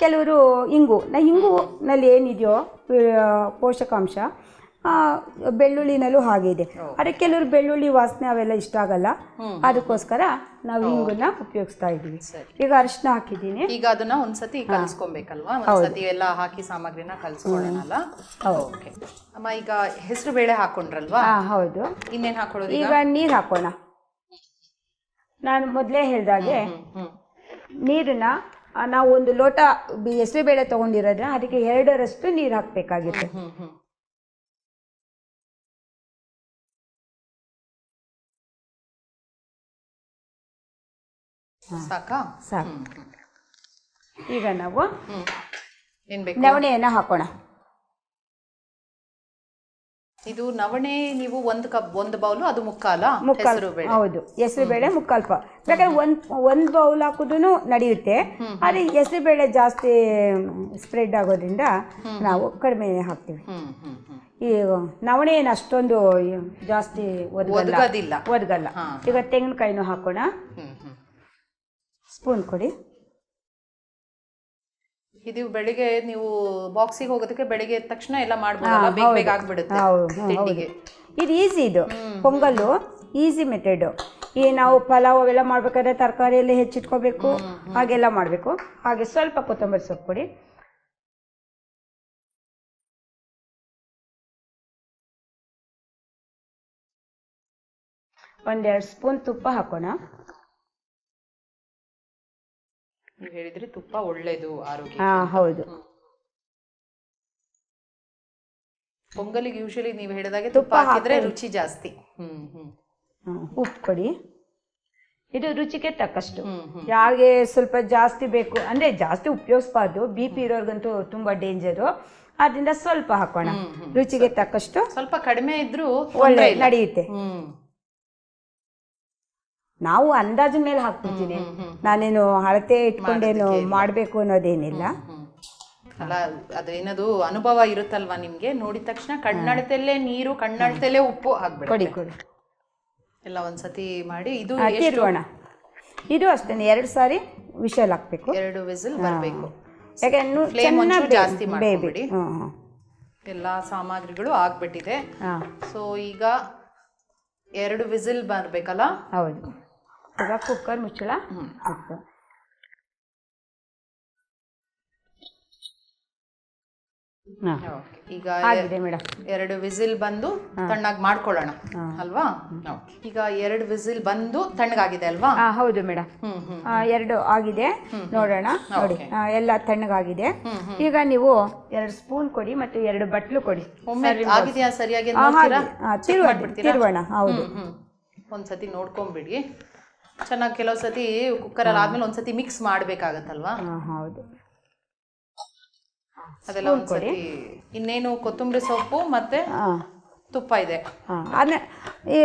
ಕೆಲವರು ಹಿಂಗು. ಹಿಂಗುನಲ್ಲಿ ಏನಿದೆಯೋ ಪೋಷಕಾಂಶ ಬೆಳ್ಳುಳ್ಳಿನಲ್ಲೂ ಹಾಗೆ ಇದೆ. ಆದರೆ ಕೆಲವರು ಬೆಳ್ಳುಳ್ಳಿ ವಾಸನೆ ಅವೆಲ್ಲ ಇಷ್ಟ ಆಗಲ್ಲ, ಅದಕ್ಕೋಸ್ಕರ ನಾವು ಹಿಂಗನ್ನ ಉಪಯೋಗಿಸ್ತಾ ಇದ್ದೀವಿ. ಈಗ ಅರಿಶಿನ ಹಾಕಿದ್ದೀನಿ. ಈಗ ಅದನ್ನ ಒಂದ್ಸತಿ ಕಲಿಸ್ಕೊಬೇಕಲ್ವಾ? ಒಂದ್ಸತಿ ಎಲ್ಲ ಹಾಕಿ ಸಾಮಗ್ರಿನ ಕಲಿಸ್ಕೊಳ್ಳೋಣಲ್ಲ. ಓಕೆ ಅಮ್ಮ, ಈಗ ಹೆಸರು ಬೇಳೆ ಹಾಕೊಂಡ್ರಲ್ವಾ? ಹೌದು. ಇನ್ನೇನು ಹಾಕೊಳ್ಳೋದು? ಈಗ ನೀರು ಹಾಕೋಣ. ನಾನು ಮೊದಲೇ ಹೇಳಿದಾಗೆ ನೀರನ್ನ ನಾವು 1 ಲೋಟ ಹೆಸರು ಬೇಳೆ ತೊಗೊಂಡಿರೋದ್ರೆ ಅದಕ್ಕೆ 2ರಷ್ಟು ನೀರು ಹಾಕಬೇಕಾಗಿತ್ತು. ಸಾಕಾ? ಸಾಕು. ಈಗ ನಾವು ನವಣೆಯನ್ನು ಹಾಕೋಣ. ಇದು ನವಣೆ ನೀವು 1 ಕಪ್, 1 ಬೌಲು, ಅದು ಮುಕ್ಕಾಲ? ಹೌದು, ಹೆಸರು ಬೇಳೆ ಮುಕ್ಕಾಲು ಪಾವ್. ಬೇಕಾದ್ರೆ ಒಂದು ಬೌಲ್ ಹಾಕೋದು ನಡೆಯುತ್ತೆ. ಆದರೆ ಹೆಸರು ಬೇಳೆ ಜಾಸ್ತಿ ಸ್ಪ್ರೆಡ್ ಆಗೋದ್ರಿಂದ ನಾವು ಕಡಿಮೆ ಹಾಕ್ತೀವಿ. ಈ ನವಣೆ ಏನು ಅಷ್ಟೊಂದು ಜಾಸ್ತಿ ಒದಗಲ್ಲ. ಈಗ ತೆಂಗಿನಕಾಯಿನೂ ಹಾಕೋಣ. ಸ್ಪೂನ್ ಕೊಡಿ. ಇದು ಬೆಳಿಗ್ಗೆ ನೀವು ಬಾಕ್ಸಿಗೆ ಹೋಗೋದಕ್ಕೆ ಬೆಳಿಗ್ಗೆ ಎದ್ದ ತಕ್ಷಣ ಎಲ್ಲ ಮಾಡ್ಬೋದಲ್ಲ, ಬೇಗ ಆಗ್ಬಿಡುತ್ತೆ ತಿಂಡಿಗೆ. ಇದು ಈಸಿ, ಇದು ಪೊಂಗಲ್ಲು ಈಸಿ ಮೆಥಡು. ಈ ನಾವು ಪಲಾವ್ ಅವೆಲ್ಲ ಮಾಡ್ಬೇಕಾದ್ರೆ ತರಕಾರಿ ಎಲ್ಲ ಹೆಚ್ಚಿಟ್ಕೋಬೇಕು, ಹಾಗೆಲ್ಲ ಮಾಡಬೇಕು. ಹಾಗೆ ಸ್ವಲ್ಪ ಕೊತ್ತಂಬರಿ ಸೊಪ್ಪು ಕೊಡಿ. ಒಂದೆರಡು ಸ್ಪೂನ್ ತುಪ್ಪ ಹಾಕೋಣ. ನೀವು ಹೇಳಿದ್ರಿ ತುಪ್ಪ ಒಳ್ಳೇದು ಆರೋಗ್ಯ. ಹೌದು. ಪೊಂಗಲಿಗೆ ಯೂಶಲಿ ನೀವು ಹೇಳಿದಾಗೆ ತುಪ್ಪ ಹಾಕಿದ್ರೆ ರುಚಿ ಜಾಸ್ತಿ. ಉಪ್ಪು ಕೊಡಿ. ಇದು ರುಚಿಗೆ ತಕ್ಕಷ್ಟು. ಯಾರಿಗೆ ಸ್ವಲ್ಪ ಜಾಸ್ತಿ ಬೇಕು ಅಂದ್ರೆ ಜಾಸ್ತಿ ಉಪಯೋಗಿಸಬಾರ್ದು, BP ಇರೋರ್ಗಂತೂ ತುಂಬಾ ಡೇಂಜರು. ಅದರಿಂದ ಸ್ವಲ್ಪ ಹಾಕೋಣ, ರುಚಿಗೆ ತಕ್ಕಷ್ಟು. ಸ್ವಲ್ಪ ಕಡಿಮೆ ಇದ್ರೂ ಒಳ್ಳೆ ನಡೆಯುತ್ತೆ. ನಾವು ಅಂದಾಜಿನ ಮೇಲೆ ಹಾಕ್ಬಿಡ್ತೀನಿ, ನಾನೇನು ಅಳತೆ ಇಟ್ಕೊಂಡೇನು ಮಾಡಬೇಕು ಅನ್ನೋದೇನಿಲ್ಲ. ಅಲ್ಲ, ಅದೇನದು ಅನುಭವ ಇರುತ್ತಲ್ವಾ ನಿಮ್ಗೆ, ನೋಡಿದ ತಕ್ಷಣ ಕಣ್ಣಳತೆಲ್ಲೇ ನೀರು, ಕಣ್ಣಳತೆಲ್ಲೇ ಉಪ್ಪು ಹಾಕ್ಬಿಡಿ. ಕೊಡಿ ಎಲ್ಲ ಒಂದ್ಸತಿ ಮಾಡಿ. ಇದು ಇದು ಅಷ್ಟೇ 2 ಸಾರಿ ವಿಷಲ್ ಹಾಕ್ಬೇಕು, 2 ವಿಸಿಲ್ ಬರಬೇಕು. ಯಾಕೆ ಜಾಸ್ತಿ ಮಾಡಬೇಡಿ. ಎಲ್ಲ ಸಾಮಗ್ರಿಗಳು ಆಗ್ಬಿಟ್ಟಿದೆ. ಸೊ ಈಗ 2 ವಿಸಿಲ್ ಬರಬೇಕಲ್ಲ? ಹೌದು. ಈಗ ಕುಕ್ಕರ್ ಮುಚ್ಚಳ Okay. ಈಗ ಆಗಿದೆ ಮೇಡಮ್. 2 ವಿಸಿಲ್ ಬಂದು ತಣ್ಣಗೆ ಮಾಡ್ಕೊಳ್ಳೋಣ ಅಲ್ವಾ? ಈಗ 2 ವಿಸಿಲ್ ಬಂದು ತಣ್ಣಗಾಗಿದೆ ಅಲ್ವಾ? ಹೌದು ಮೇಡಮ್. 2 ಆಗಿದೆ, ನೋಡೋಣ. ನೋಡಿ ಎಲ್ಲ ತಣ್ಣಗಾಗಿದೆ. ಈಗ ನೀವು 2 ಸ್ಪೂನ್ ಕೊಡಿ ಮತ್ತು 2 ಬಟ್ಲು ಕೊಡಿ. ಆಗಿದೆಯಾ ಸರಿಯಾಗಿ ತಿರುವಣ. ಹೌದು, ಒಂದ್ಸತಿ ನೋಡ್ಕೊಂಡ್ಬಿಡಿ ಚೆನ್ನಾಗಿ. ಕೆಲವು ಸತಿ ಕುಕ್ಕರಲ್ಲಿ ಆದ್ಮೇಲೆ ಒಂದ್ಸತಿ ಮಿಕ್ಸ್ ಮಾಡ್ಬೇಕಾಗತ್ತಲ್ವಾ? ಹೌದು. ಅದೆಲ್ಲ ಒಂದ್ಸತಿ. ಇನ್ನೇನು ಕೊತ್ತಂಬರಿ ಸೊಪ್ಪು ಮತ್ತೆ ತುಪ್ಪ ಇದೆ. ಈ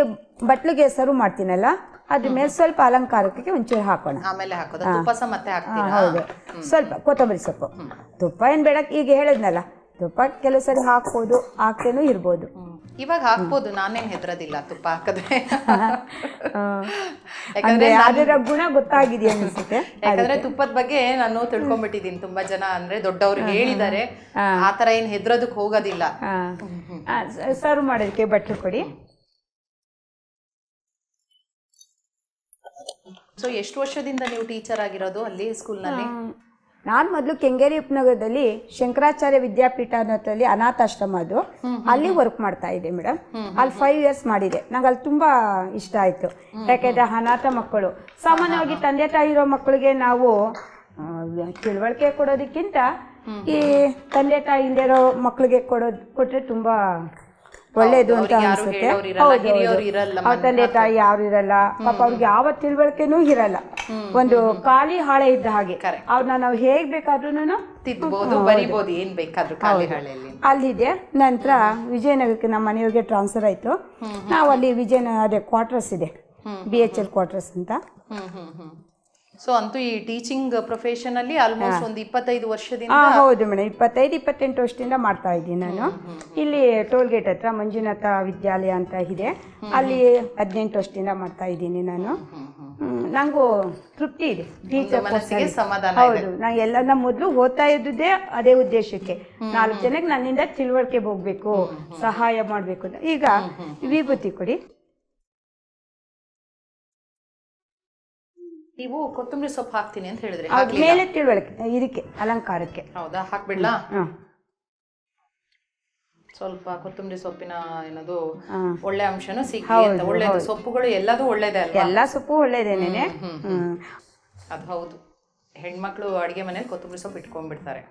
ಬಟ್ಲಿಗೆ ಸರ್ವ್ ಮಾಡ್ತೀನಲ್ಲ, ಅದ್ರ ಮೇಲೆ ಸ್ವಲ್ಪ ಅಲಂಕಾರಕ್ಕೆ ಒಂಚೂರು ಹಾಕೋಣ. ಆಮೇಲೆ ಹಾಕೋದ ತುಪ್ಪ ಸಹ ಮತ್ತೆ ಹಾಕ್ತೀರಾ? ಹೌದು, ಸ್ವಲ್ಪ ಕೊತ್ತಂಬರಿ ಸೊಪ್ಪು. ತುಪ್ಪ ಏನು ಬೇಡ, ಈಗ ಹೇಳಿದ್ನಲ್ಲ, ತುಪ್ಪ ಕೆಲವು ಸರಿ ಹಾಕ್ಬೋದು, ಹಾಕ್ತೇನೂ ಇರ್ಬೋದು. ಇವಾಗ ಹಾಕ್ಬೋದು, ನಾನೇನು ಹೆದರೋದಿಲ್ಲ ತುಪ್ಪ ಹಾಕಿದ್ರೆ. ಅದರ ಗುಣ ಗೊತ್ತಾಗಿದೆ ಅನ್ಸುತ್ತೆ. ಯಾಕಂದ್ರೆ ತುಪ್ಪದ ಬಗ್ಗೆ ನಾನು ತಿಳ್ಕೊಂಡ್ಬಿಟ್ಟಿದ್ದೀನಿ. ತುಂಬಾ ಜನ ಅಂದ್ರೆ ದೊಡ್ಡವರು ಹೇಳಿದ್ದಾರೆ, ಆತರ ಏನ್ ಹೆದರೋದಕ್ಕೆ ಹೋಗೋದಿಲ್ಲ. ಸರ್ವ್ ಮಾಡೋದಕ್ಕೆ ಬಟ್ಲು ಕೊಡಿ. ಸೊ ಎಷ್ಟು ವರ್ಷದಿಂದ ನೀವು ಟೀಚರ್ ಆಗಿರೋದು ಅಲ್ಲಿ ಸ್ಕೂಲ್ನಲ್ಲಿ? ನಾನು ಮೊದಲು ಕೆಂಗೇರಿ ಉಪನಗರದಲ್ಲಿ ಶಂಕರಾಚಾರ್ಯ ವಿದ್ಯಾಪೀಠ ಅನ್ನೋದ್ರಲ್ಲಿ ಅನಾಥಾಶ್ರಮ, ಅದು ಅಲ್ಲಿ ವರ್ಕ್ ಮಾಡ್ತಾ ಇದ್ದೆ ಮೇಡಮ್. ಅಲ್ಲಿ 5 years ಮಾಡಿದೆ. ನಂಗೆ ಅಲ್ಲಿ ತುಂಬ ಇಷ್ಟ ಆಯಿತು. ಯಾಕೆಂದರೆ ಅನಾಥ ಮಕ್ಕಳು, ಸಾಮಾನ್ಯವಾಗಿ ತಂದೆ ತಾಯಿ ಇರೋ ಮಕ್ಕಳಿಗೆ ನಾವು ತಿಳುವಳಿಕೆ ಕೊಡೋದಕ್ಕಿಂತ ಈ ತಂದೆ ತಾಯಿ ಇಲ್ಲದೆ ಇರೋ ಮಕ್ಕಳಿಗೆ ಕೊಟ್ಟರೆ ತುಂಬ ಒಳ್ಳೇದು ಅಂತ ಅನ್ಸುತ್ತೆ. ಅವ್ರ ತಂದೆ ತಾಯಿ ಯಾರು ಇರಲ್ಲ, ಪಾಪ ಅವ್ರಿಗೆ ಯಾವ ತಿಳುವಳಿಕೆನೂ ಇರಲ್ಲ. ಒಂದು ಖಾಲಿ ಹಾಳೆ ಇದ್ದ ಹಾಗೆ. ಅವ್ರನ್ನ ನಾವು ಹೇಗ್ ಬೇಕಾದ್ರೂ ತಿದ್ದಬಹುದು, ಬರಿಬಹುದು, ಏನ್ ಬೇಕಾದ್ರೂ ಖಾಲಿ ಹಾಳೆಯಲ್ಲಿ. ಅಲ್ಲಿದೆ. ನಂತರ ವಿಜಯನಗರಕ್ಕೆ ನಮ್ಮ ಮನೆಯವ್ರಿಗೆ ಟ್ರಾನ್ಸ್ಫರ್ ಆಯ್ತು. ನಾವು ಅಲ್ಲಿ ವಿಜಯನಗರ ಕ್ವಾರ್ಟರ್ಸ್ ಇದೆ, BHL ಕ್ವಾರ್ಟರ್ಸ್ ಅಂತ. ಸೊ ಅಂತೂ ಈ ಟೀಚಿಂಗ್ ಪ್ರೊಫೆಷನ್ ಅಲ್ಲಿ ಆಲ್ಮೋಸ್ಟ್ ಒಂದು 25 ವರ್ಷದಿಂದ. ಹೌದು ಮೇಡಮ್, 25-28 ವರ್ಷದಿಂದ ಮಾಡ್ತಾ ಇದ್ದೀನಿ ನಾನು. ಇಲ್ಲಿ ಟೋಲ್ ಗೇಟ್ ಹತ್ರ ಮಂಜುನಾಥ ವಿದ್ಯಾಲಯ ಅಂತ ಇದೆ, ಅಲ್ಲಿ 18 ವರ್ಷದಿಂದ ಮಾಡ್ತಾ ಇದ್ದೀನಿ ನಾನು. ನಂಗೂ ತೃಪ್ತಿ ಇದೆ, ಟೀಚರ್ ಸಮಾಧಾನ. ಹೌದು, ನಾನು ಎಲ್ಲ ಮೊದಲು ಓದ್ತಾ ಇದ್ದುದೇ ಅದೇ ಉದ್ದೇಶಕ್ಕೆ, 4 ಜನಕ್ಕೆ ನನ್ನಿಂದ ತಿಳುವಳಿಕೆ ಹೋಗ್ಬೇಕು, ಸಹಾಯ ಮಾಡಬೇಕು ಅಂತ. ಈಗ ವಿಭೂತಿ ಕೊಡಿ. ನೀವು ಕೊತ್ತಂಬರಿ ಸೊಪ್ಪು ಹಾಕ್ತೀನಿ ಅಂತ ಹೇಳಿದ್ರೆ ಮೇಲೆ ತಿಳುವಳಿಕೆ ಇದಕ್ಕೆ ಅಲಂಕಾರಕ್ಕೆ. ಹೌದಾ? ಹಾಕ್ಬಿಡ್ಲಾ? ಸ್ವಲ್ಪ ಕೊತ್ತಂಬರಿ ಸೊಪ್ಪಿನ ಏನದು ಒಳ್ಳೆ ಅಂಶನೂ ಸಿಗ್ಲಿ. ಒಳ್ಳೇದು ಸೊಪ್ಪುಗಳು ಎಲ್ಲದೂ ಒಳ್ಳೇದೇ ಅಲ್ವಾ? ಎಲ್ಲ ಸೊಪ್ಪು ಒಳ್ಳೇದೇನೆ. ಅದು ಹೌದು, ಹೆಣ್ಮಕ್ಳು ಅಡಿಗೆ ಮನೇಲಿ ಕೊತ್ತಂಬರಿ ಸೊಪ್ಪು ಇಟ್ಕೊಂಡ್ಬಿಡ್ತಾರೆ.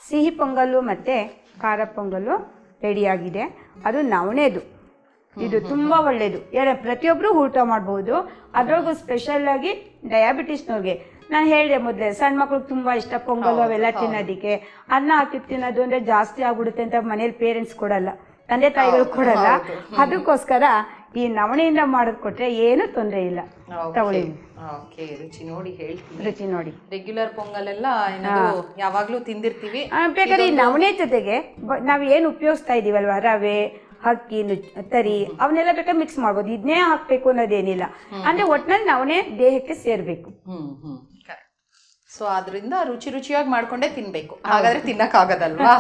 ಸಿಹಿ ಪೊಂಗಲ್ಲು ಮತ್ತು ಖಾರ ಪೊಂಗಲ್ಲು ರೆಡಿಯಾಗಿದೆ. ಅದು ನವಣೆದು, ಇದು ತುಂಬ ಒಳ್ಳೆಯದು. ಪ್ರತಿಯೊಬ್ಬರು ಊಟ ಮಾಡ್ಬೋದು. ಅದರೊಳಗೂ ಸ್ಪೆಷಲ್ಲಾಗಿ ಡಯಾಬಿಟಿಸ್ನವ್ರಿಗೆ ನಾನು ಹೇಳಿದೆ ಮೊದಲೇ, ಸಣ್ಣ ಮಕ್ಳಿಗೆ ತುಂಬ ಇಷ್ಟ ಪೊಂಗಲ್ಲು ಅವೆಲ್ಲ ತಿನ್ನೋದಕ್ಕೆ. ಅನ್ನ ಹಾಕಿ ತಿನ್ನೋದು ಅಂದರೆ ಜಾಸ್ತಿ ಆಗ್ಬಿಡುತ್ತೆ ಅಂತ ಮನೇಲಿ ಪೇರೆಂಟ್ಸ್ ಕೊಡಲ್ಲ, ತಂದೆ ತಾಯಿಗಳು ಕೊಡಲ್ಲ. ಅದಕ್ಕೋಸ್ಕರ ಈ ನವಣೆಯಿಂದ ಮಾಡೋದು ಕೊಟ್ಟರೆ ಏನೂ ತೊಂದರೆ ಇಲ್ಲ. ತಗೊಳ್ಳಿ, ರುಚಿ ನೋಡಿ ಹೇಳ್ತೀನಿ. ರುಚಿ ನೋಡಿ. ರೆಗ್ಯುಲರ್ ಪೊಂಗಲ್ ಎಲ್ಲ ಯಾವಾಗ್ಲೂ ತಿಂದಿರ್ತೀವಿ. ಬೇಕಾದ್ರೆ ಈ ನವಣೆ ಜೊತೆಗೆ ನಾವು ಏನು ಉಪಯೋಗಿಸ್ತಾ ಇದೀವಲ್ವಾ, ರವೆ, ಅಕ್ಕಿ, ತರಿ, ಅವನ್ನೆಲ್ಲ ಬೇಕಾದ್ರೆ ಮಿಕ್ಸ್ ಮಾಡ್ಬೋದು. ಇದನ್ನೇ ಹಾಕ್ಬೇಕು ಅನ್ನೋದೇನಿಲ್ಲ. ಅಂದ್ರೆ ಒಟ್ಟಿನಲ್ಲಿ ನವಣೆ ದೇಹಕ್ಕೆ ಸೇರ್ಬೇಕು. ಸೊ ಅದರಿಂದ ರುಚಿ ರುಚಿಯಾಗಿ ಮಾಡ್ಕೊಂಡೇ ತಿನ್ಬೇಕು, ಹಾಗಾದ್ರೆ ತಿನ್ನಕ್ ಆಗೋದಲ್ವಾ?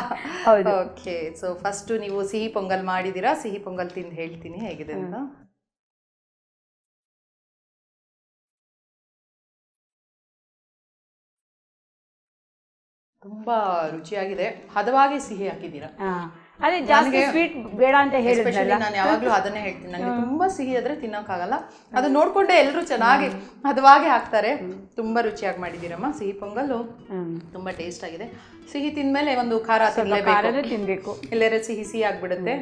ಹೌದು. ಓಕೆ, ಸೊ ಫಸ್ಟ್ ನೀವು ಸಿಹಿ ಪೊಂಗಲ್ ಮಾಡಿದೀರಾ, ಸಿಹಿ ಪೊಂಗಲ್ ತಿಂದು ಹೇಳ್ತೀನಿ ಹೇಗಿದೆ ಅಂತ. ತುಂಬಾ ರುಚಿಯಾಗಿದೆ, ಹದವಾಗಿ ಸಿಹಿ ಹಾಕಿದ್ದೀರಾ. ಅದೇ ಜಾಸ್ತಿ ಸ್ವೀಟ್ ಬೇಡ ಅಂತ ಹೇಳಿದ್ರಲ್ಲ, ನಾನು ಯಾವಾಗ್ಲೂ ಅದನ್ನೇ ಹೇಳ್ತೀನಿ. ನನಗೆ ತುಂಬಾ ಸಿಹಿ ಆದ್ರೆ ತಿನ್ನೋಕ್ಕಾಗಲ್ಲ, ಅದು ನೋಡ್ಕೊಂಡೆ ಎಲ್ಲರೂ ಚೆನ್ನಾಗಿ ಹದವಾಗಿ ಹಾಕ್ತಾರೆ. ತುಂಬಾ ರುಚಿಯಾಗಿ ಮಾಡಿದ್ದೀರಮ್ಮ ಸಿಹಿ ಪೊಂಗಲ್ಲು, ತುಂಬಾ ಟೇಸ್ಟ್ ಆಗಿದೆ. ಸಿಹಿ ತಿಂದ್ಮೇಲೆ ಒಂದು ಖಾರ ತಿನ್ಬೇಕು, ಎಲ್ಲರ ಸಿಹಿ ಸಿಹಿ ಆಗ್ಬಿಡುತ್ತೆ.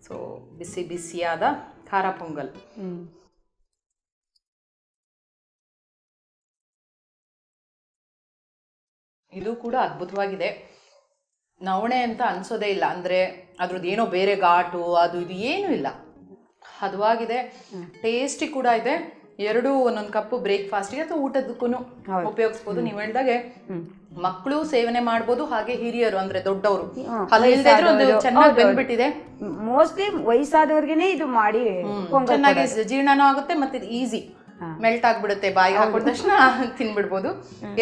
ಸೊ ಬಿಸಿ ಬಿಸಿಯಾದ ಖಾರ ಪೊಂಗಲ್. ಇದು ಕೂಡ ಅದ್ಭುತವಾಗಿದೆ. ನವಣೆ ಅಂತ ಅನ್ಸೋದೇ ಇಲ್ಲ, ಅಂದ್ರೆ ಅದ್ರದ್ದು ಏನೋ ಬೇರೆ ಘಾಟು ಅದು ಇದು ಏನೂ ಇಲ್ಲ, ಹದವಾಗಿದೆ, ಟೇಸ್ಟಿ ಕೂಡ ಇದೆ. ಎರಡು ಒಂದೊಂದು ಕಪ್ಪು ಬ್ರೇಕ್ಫಾಸ್ಟ್ಗೆ ಅಥವಾ ಊಟದಕ್ಕೂ ಉಪಯೋಗಿಸ್ಬೋದು. ನೀವು ಹೇಳ್ದಾಗೆ ಮಕ್ಕಳು ಸೇವನೆ ಮಾಡ್ಬೋದು, ಹಾಗೆ ಹಿರಿಯರು ಅಂದ್ರೆ ದೊಡ್ಡವರು ಚೆನ್ನಾಗಿ ಬೆಂದ್ಬಿಟ್ಟಿದೆ. ಮೋಸ್ಟ್ಲಿ ವಯಸ್ಸಾದವ್ರಿಗೆ ಇದು ಮಾಡಿ ಚೆನ್ನಾಗಿ ಜೀರ್ಣನೂ ಆಗುತ್ತೆ, ಮತ್ತೆ ಈಸಿ ಮೆಲ್ಟ್ ಆಗ್ಬಿಡುತ್ತೆ, ಬಾಯಿಗೆ ಹಾಕೊಂಡ ತಕ್ಷಣ ತಿನ್ಬಿಡ್ಬೋದು.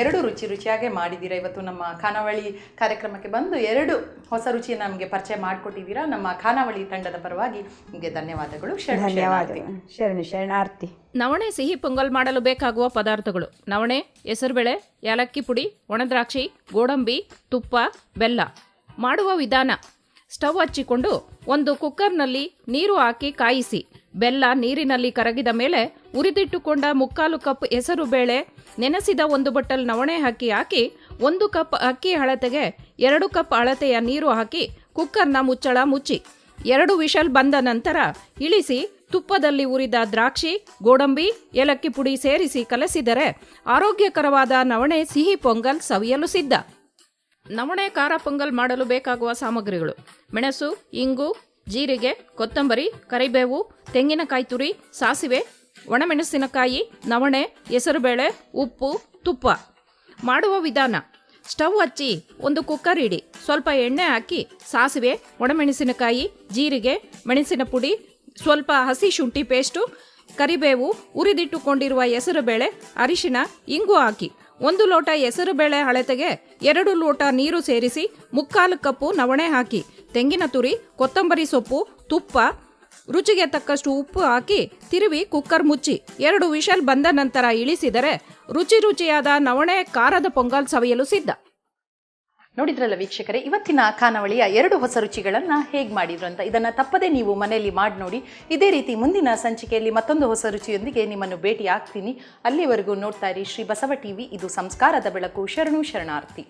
ಎರಡು ರುಚಿಯಾಗೆ ಮಾಡಿದ್ದೀರಾ. ಇವತ್ತು ನಮ್ಮ ಖಾನಾವಳಿ ಕಾರ್ಯಕ್ರಮಕ್ಕೆ ಬಂದು 2 ಹೊಸ ರುಚಿಯನ್ನು ನಮಗೆ ಪರಿಚಯ ಮಾಡಿಕೊಟ್ಟಿದ್ದೀರಾ. ನಮ್ಮ ಖಾನಾವಳಿ ತಂಡದ ಪರವಾಗಿ ನಿಮಗೆ ಧನ್ಯವಾದಗಳು. ಶರಣಾರ್ಥಿ. ನವಣೆ ಸಿಹಿ ಪೊಂಗಲ್ ಮಾಡಲು ಬೇಕಾಗುವ ಪದಾರ್ಥಗಳು: ನವಣೆ, ಹೆಸರುಬೇಳೆ, ಏಲಕ್ಕಿ ಪುಡಿ, ಒಣದ್ರಾಕ್ಷಿ, ಗೋಡಂಬಿ, ತುಪ್ಪ, ಬೆಲ್ಲ. ಮಾಡುವ ವಿಧಾನ: ಸ್ಟವ್ ಹಚ್ಚಿಕೊಂಡು ಒಂದು ಕುಕ್ಕರ್ನಲ್ಲಿ ನೀರು ಹಾಕಿ ಕಾಯಿಸಿ. ಬೆಲ್ಲ ನೀರಿನಲ್ಲಿ ಕರಗಿದ ಮೇಲೆ ಉರಿದಿಟ್ಟುಕೊಂಡ 3/4 ಕಪ್ ಹೆಸರು ಬೇಳೆ, ನೆನೆಸಿದ 1 ಬಟ್ಟಲ್ ನವಣೆ ಹಾಕಿ 1 ಕಪ್ ಅಕ್ಕಿ ಅಳತೆಗೆ 2 ಕಪ್ ಅಳತೆಯ ನೀರು ಹಾಕಿ ಕುಕ್ಕರ್ನ ಮುಚ್ಚಳ ಮುಚ್ಚಿ 2 ವಿಷಲ್ ಬಂದ ನಂತರ ಇಳಿಸಿ ತುಪ್ಪದಲ್ಲಿ ಹುರಿದ ದ್ರಾಕ್ಷಿ, ಗೋಡಂಬಿ, ಏಲಕ್ಕಿ ಪುಡಿ ಸೇರಿಸಿ ಕಲಸಿದರೆ ಆರೋಗ್ಯಕರವಾದ ನವಣೆ ಸಿಹಿ ಪೊಂಗಲ್ ಸವಿಯಲು ಸಿದ್ಧ. ನವಣೆ ಖಾರ ಪೊಂಗಲ್ ಮಾಡಲು ಬೇಕಾಗುವ ಸಾಮಗ್ರಿಗಳು: ಮೆಣಸು, ಇಂಗು, ಜೀರಿಗೆ, ಕೊತ್ತಂಬರಿ, ಕರಿಬೇವು, ತೆಂಗಿನಕಾಯಿ ತುರಿ, ಸಾಸಿವೆ, ಒಣಮೆಣಸಿನಕಾಯಿ, ನವಣೆ, ಹೆಸರುಬೇಳೆ, ಉಪ್ಪು, ತುಪ್ಪ. ಮಾಡುವ ವಿಧಾನ: ಸ್ಟವ್ ಹಚ್ಚಿ ಒಂದು ಕುಕ್ಕರ್ ಇಡಿ. ಸ್ವಲ್ಪ ಎಣ್ಣೆ ಹಾಕಿ ಸಾಸಿವೆ, ಒಣಮೆಣಸಿನಕಾಯಿ, ಜೀರಿಗೆ, ಮೆಣಸಿನ ಪುಡಿ, ಸ್ವಲ್ಪ ಹಸಿ ಶುಂಠಿ ಪೇಸ್ಟು, ಕರಿಬೇವು, ಹುರಿದಿಟ್ಟುಕೊಂಡಿರುವ ಹೆಸರುಬೇಳೆ, ಅರಿಶಿನ, ಇಂಗು ಹಾಕಿ 1 ಲೋಟ ಹೆಸರುಬೇಳೆ ಅಳತೆಗೆ 2 ಲೋಟ ನೀರು ಸೇರಿಸಿ 3/4 ಕಪ್ಪು ನವಣೆ ಹಾಕಿ ತೆಂಗಿನ ತುರಿ, ಕೊತ್ತಂಬರಿ ಸೊಪ್ಪು, ತುಪ್ಪ, ರುಚಿಗೆ ತಕ್ಕಷ್ಟು ಉಪ್ಪು ಹಾಕಿ ತಿರುವಿ ಕುಕ್ಕರ್ ಮುಚ್ಚಿ 2 ವಿಷಲ್ ಬಂದ ನಂತರ ಇಳಿಸಿದರೆ ರುಚಿಯಾದ ನವಣೆ ಖಾರದ ಪೊಂಗಲ್ ಸವಿಯಲು ಸಿದ್ಧ. ನೋಡಿದ್ರಲ್ಲ ವೀಕ್ಷಕರೇ, ಇವತ್ತಿನ ಖಾನಾವಳಿಯ 2 ಹೊಸ ರುಚಿಗಳನ್ನು ಹೇಗೆ ಮಾಡಿದ್ರು ಅಂತ. ಇದನ್ನು ತಪ್ಪದೇ ನೀವು ಮನೆಯಲ್ಲಿ ಮಾಡಿ ನೋಡಿ. ಇದೇ ರೀತಿ ಮುಂದಿನ ಸಂಚಿಕೆಯಲ್ಲಿ ಮತ್ತೊಂದು ಹೊಸ ರುಚಿಯೊಂದಿಗೆ ನಿಮ್ಮನ್ನು ಭೇಟಿ ಆಗ್ತೀನಿ. ಅಲ್ಲಿವರೆಗೂ ನೋಡ್ತಾ ಇರಿ ಶ್ರೀ ಬಸವ ಟಿವಿ. ಇದು ಸಂಸ್ಕಾರದ ಬೆಳಕು. ಶರಣಾರ್ಥಿ.